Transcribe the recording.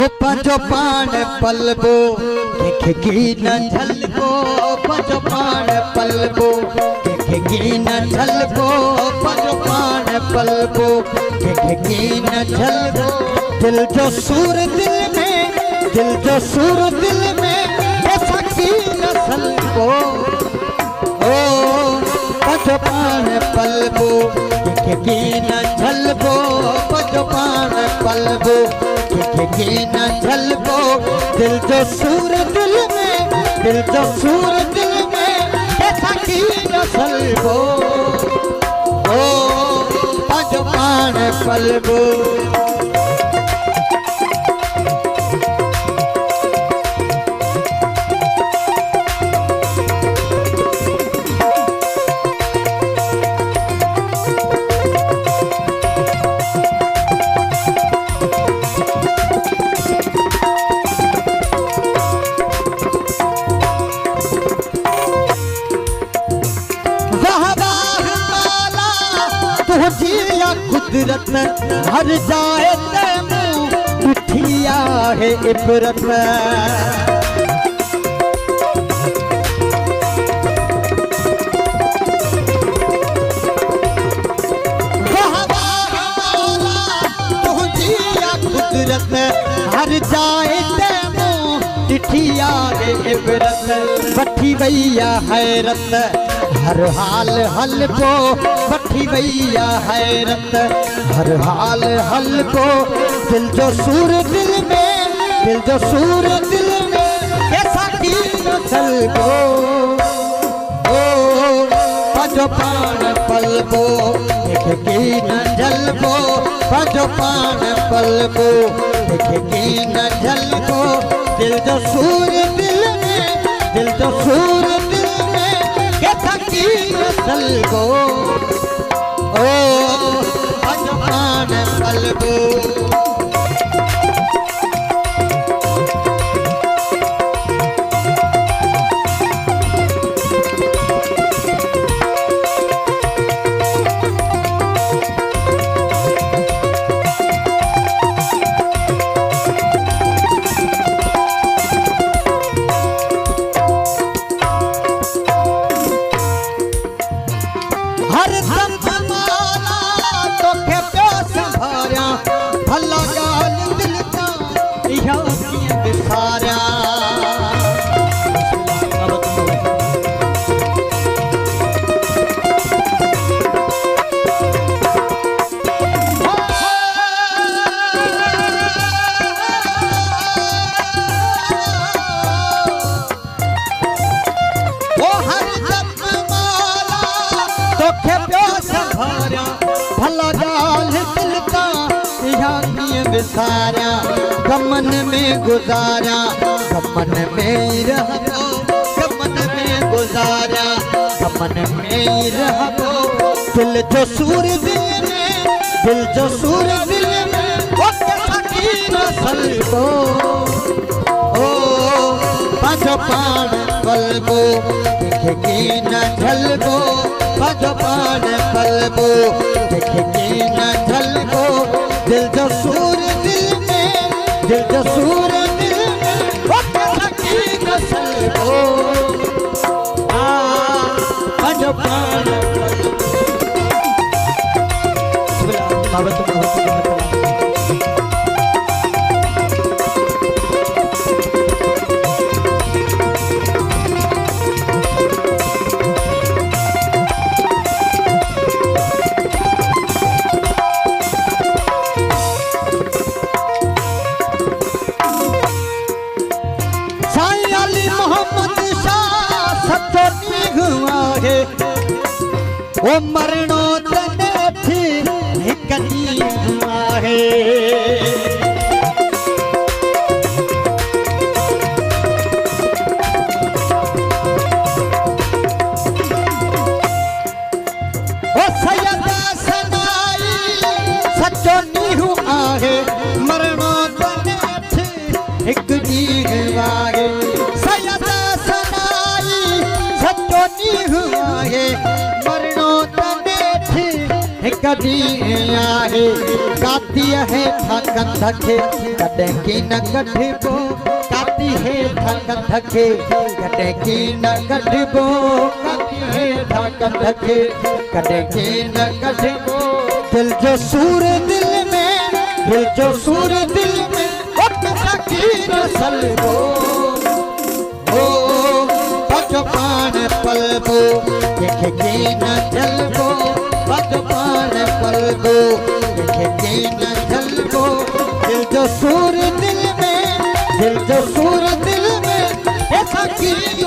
पंजो पान पलबो की न झलको पंजो पान पलबो की न झलको पंजो पान पलबो की न झलको दिल जो सूर दिल में ऐसा की न झलको ओ पंजो पान पलबो की न झलको पंजो पान पलबो की न झलको दिल जो सूर दिल में ऐसा की न झलको ओ पंजो पान पलबो कुदरत हर जाए तैमू मिठिया है इबरत कुदरत हर जाए तैमू मिठिया है इबरत बठी भैया हैरत हर हाल हलको बठी भैया हैरत हर हाल हलको दिल जो सूर दिल में ऐसा की नसल को ओ पंजो पान पलबो की न झलको पंजो पान पलबो की न झलको दिल जो सूर दिल में कैसा की नसल को ओ पंजो पान पलबो सारा गमन में गुजारा गमन में रहबो गमन में गुजारा गमन में रहबो दिल जो सूर दिल में ओ कैसा की नसल को ओ पंजो पान पलबो की न झलको पंजो पान पलबो की न झलको दिल जो सूर दिल में वो कैसा की नसल को पंजो पान ओ मरणो तने थी हिक ॾींहुं आहे ओ सैयदा सनाई सचो ॾींहुं आहे मरणो तने थी हिक ॾींहुं आहे सैयदा सनाई सचो ॾींहुं आहे मरणो तने थी हिक कॾी आहे काती है कंध खे कॾहिं की न कढिबो काती है कंध खे कॾहिं की न कढिबो काती है कंध खे कॾहिं की न कढिबो दिल जो सूर दिल में दिल जो सूर दिल में की न सलबो हो भज पान पलबो देखे की न जलबो भज पान पलबो देखे की न जलबो दिल जो सूर दिल में दिल जो सूर दिल में ऐसा की